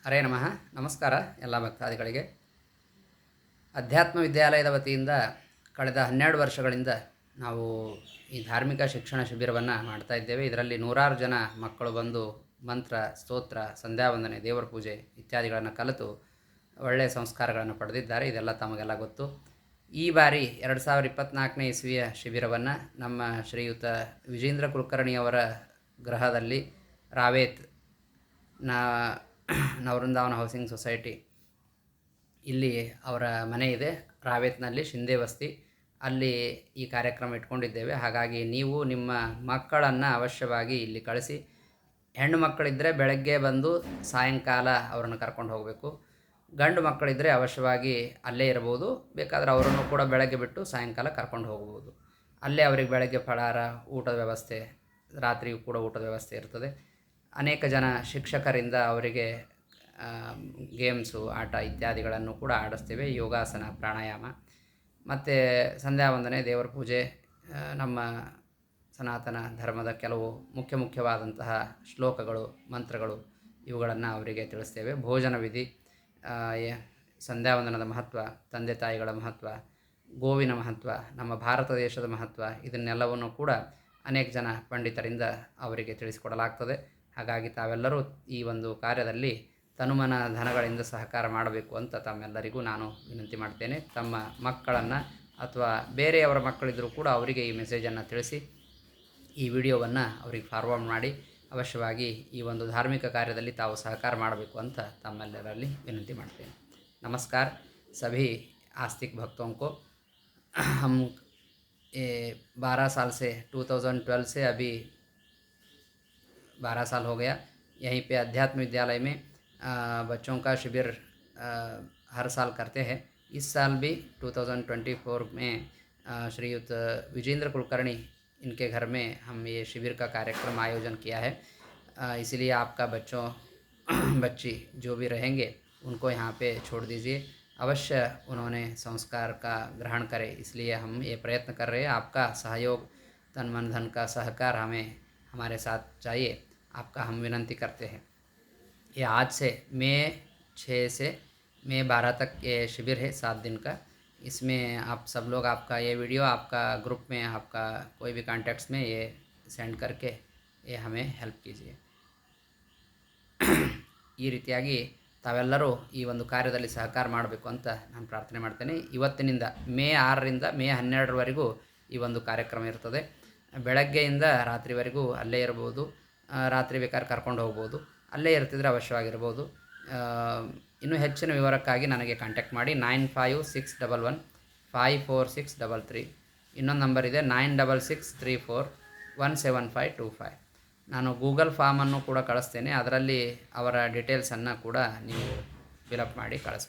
ಹರೇ ನಮಃ. ನಮಸ್ಕಾರ ಎಲ್ಲ ಭಕ್ತಾದಿಗಳಿಗೆ. ಅಧ್ಯಾತ್ಮ ವಿದ್ಯಾಲಯದ ವತಿಯಿಂದ ಕಳೆದ 12 ವರ್ಷಗಳಿಂದ ನಾವು ಈ ಧಾರ್ಮಿಕ ಶಿಕ್ಷಣ ಶಿಬಿರವನ್ನು ಮಾಡ್ತಾ ಇದ್ದೇವೆ. ಇದರಲ್ಲಿ ನೂರಾರು ಜನ ಮಕ್ಕಳು ಬಂದು ಮಂತ್ರ, ಸ್ತೋತ್ರ, ಸಂಧ್ಯಾವಂದನೆ, ದೇವರ ಪೂಜೆ ಇತ್ಯಾದಿಗಳನ್ನು ಕಲಿತು ಒಳ್ಳೆಯ ಸಂಸ್ಕಾರಗಳನ್ನು ಪಡೆದಿದ್ದಾರೆ. ಇದೆಲ್ಲ ತಮಗೆಲ್ಲ ಗೊತ್ತು. ಈ ಬಾರಿ 2024ನೇ ಇಸ್ವಿಯ ಶಿಬಿರವನ್ನು ನಮ್ಮ ಶ್ರೀಯುತ ವಿಜೇಂದ್ರ ಕುಲಕರ್ಣಿಯವರ ಗೃಹದಲ್ಲಿ ರಾವೇತ್ ನವವೃಂದಾವನ ಹೌಸಿಂಗ್ ಸೊಸೈಟಿ, ಇಲ್ಲಿ ಅವರ ಮನೆ ಇದೆ ರಾವೇತ್ನಲ್ಲಿ, ಶಿಂದೆ ಬಸ್ತಿ, ಅಲ್ಲಿ ಈ ಕಾರ್ಯಕ್ರಮ ಇಟ್ಕೊಂಡಿದ್ದೇವೆ. ಹಾಗಾಗಿ ನೀವು ನಿಮ್ಮ ಮಕ್ಕಳನ್ನು ಅವಶ್ಯವಾಗಿ ಇಲ್ಲಿ ಕಳಿಸಿ. ಹೆಣ್ಣು ಮಕ್ಕಳಿದ್ದರೆ ಬೆಳಗ್ಗೆ ಬಂದು ಸಾಯಂಕಾಲ ಅವರನ್ನು ಕರ್ಕೊಂಡು ಹೋಗಬೇಕು. ಗಂಡು ಮಕ್ಕಳಿದ್ದರೆ ಅವಶ್ಯವಾಗಿ ಅಲ್ಲೇ ಇರ್ಬೋದು. ಬೇಕಾದರೆ ಅವರನ್ನು ಕೂಡ ಬೆಳಗ್ಗೆ ಬಿಟ್ಟು ಸಾಯಂಕಾಲ ಕರ್ಕೊಂಡು ಹೋಗ್ಬೋದು. ಅಲ್ಲೇ ಅವರಿಗೆ ಬೆಳಗ್ಗೆ ಫಳಾರ, ಊಟದ ವ್ಯವಸ್ಥೆ, ರಾತ್ರಿಯೂ ಕೂಡ ಊಟದ ವ್ಯವಸ್ಥೆ ಇರ್ತದೆ. ಅನೇಕ ಜನ ಶಿಕ್ಷಕರಿಂದ ಅವರಿಗೆ ಗೇಮ್ಸು, ಆಟ ಇತ್ಯಾದಿಗಳನ್ನು ಕೂಡ ಆಡಿಸ್ತೇವೆ. ಯೋಗಾಸನ, ಪ್ರಾಣಾಯಾಮ ಮತ್ತು ಸಂಧ್ಯಾವಂದನೆ, ದೇವರ ಪೂಜೆ, ನಮ್ಮ ಸನಾತನ ಧರ್ಮದ ಕೆಲವು ಮುಖ್ಯವಾದಂತಹ ಶ್ಲೋಕಗಳು, ಮಂತ್ರಗಳು, ಇವುಗಳನ್ನು ಅವರಿಗೆ ತಿಳಿಸ್ತೇವೆ. ಭೋಜನ ವಿಧಿ, ಸಂಧ್ಯಾವಂದನದ ಮಹತ್ವ, ತಂದೆ ತಾಯಿಗಳ ಮಹತ್ವ, ಗೋವಿನ ಮಹತ್ವ, ನಮ್ಮ ಭಾರತ ದೇಶದ ಮಹತ್ವ, ಇದನ್ನೆಲ್ಲವನ್ನು ಕೂಡ ಅನೇಕ ಜನ ಪಂಡಿತರಿಂದ ಅವರಿಗೆ ತಿಳಿಸಿಕೊಡಲಾಗ್ತದೆ. ಹಾಗಾಗಿ ತಾವೆಲ್ಲರೂ ಈ ಒಂದು ಕಾರ್ಯದಲ್ಲಿ ತನುಮನ ಧನಗಳಿಂದ ಸಹಕಾರ ಮಾಡಬೇಕು ಅಂತ ತಮ್ಮೆಲ್ಲರಿಗೂ ನಾನು ವಿನಂತಿ ಮಾಡ್ತೇನೆ. ತಮ್ಮ ಮಕ್ಕಳನ್ನು ಅಥವಾ ಬೇರೆಯವರ ಮಕ್ಕಳಿದ್ದರೂ ಕೂಡ ಅವರಿಗೆ ಈ ಮೆಸೇಜನ್ನು ತಿಳಿಸಿ, ಈ ವಿಡಿಯೋವನ್ನು ಅವರಿಗೆ ಫಾರ್ವರ್ಡ್ ಮಾಡಿ ಅವಶ್ಯವಾಗಿ ಈ ಒಂದು ಧಾರ್ಮಿಕ ಕಾರ್ಯದಲ್ಲಿ ತಾವು ಸಹಕಾರ ಮಾಡಬೇಕು ಅಂತ ತಮ್ಮೆಲ್ಲರಲ್ಲಿ ವಿನಂತಿ ಮಾಡ್ತೇನೆ. ನಮಸ್ಕಾರ सभी आस्तिक भक्तों को. हम 12 साल से 2012 से अभी 12 साल हो गया यहीं पे अध्यात्म विद्यालय में बच्चों का शिविर हर साल करते हैं. इस साल भी 2024 में श्रीयुत विजेंद्र कुलकर्णी इनके घर में हम ये शिविर का कार्यक्रम आयोजन किया है. इसलिए आपका बच्ची जो भी रहेंगे उनको यहाँ पे छोड़ दीजिए. अवश्य उन्होंने संस्कार का ग्रहण करें, इसलिए हम ये प्रयत्न कर रहे हैं. आपका सहयोग, तन मन धन का सहकार हमारे साथ चाहिए. आपका हम विनंती करते हैं. ये आज से मई 6 से मई 12 तक ये शिविर है, 7 दिन का. इसमें आप सब लोग आपका ये वीडियो आपका ग्रुप में, आपका कोई भी कॉन्टैक्ट्स में ये सेंड करके ये हमें हेल्प कीजिए. ಈ ರೀತಿಯಾಗಿ ತಾವೆಲ್ಲರೂ ಈ ಒಂದು ಕಾರ್ಯದಲ್ಲಿ ಸಹಕಾರ ಮಾಡಬೇಕು ಅಂತ ನಾನು ಪ್ರಾರ್ಥನೆ ಮಾಡ್ತೇನೆ. ಇವತ್ತಿನಿಂದ ಮೇ 6ರಿಂದ ಮೇ 12ರವರೆಗೂ ಈ ಒಂದು ಕಾರ್ಯಕ್ರಮ ಇರ್ತದೆ. ಬೆಳಗ್ಗೆಯಿಂದ ರಾತ್ರಿವರೆಗೂ ಅಲ್ಲೇ ಇರ್ಬೋದು. ರಾತ್ರಿ ಬೇಕಾದ್ರೆ ಕರ್ಕೊಂಡು ಹೋಗ್ಬೋದು. ಅಲ್ಲೇ ಇರ್ತಿದ್ರೆ ಅವಶ್ಯವಾಗಿರ್ಬೋದು. ಇನ್ನೂ ಹೆಚ್ಚಿನ ವಿವರಕ್ಕಾಗಿ ನನಗೆ ಕಾಂಟ್ಯಾಕ್ಟ್ ಮಾಡಿ 9561154633. ಇನ್ನೊಂದು ನಂಬರ್ ಇದೆ 9663417525. ನಾನು ಗೂಗಲ್ ಫಾರ್ಮನ್ನು ಕೂಡ ಕಳಿಸ್ತೇನೆ. ಅದರಲ್ಲಿ ಅವರ ಡೀಟೇಲ್ಸನ್ನು ಕೂಡ ನೀವು ಫಿಲಪ್ ಮಾಡಿ ಕಳಿಸ್ಬೋದು.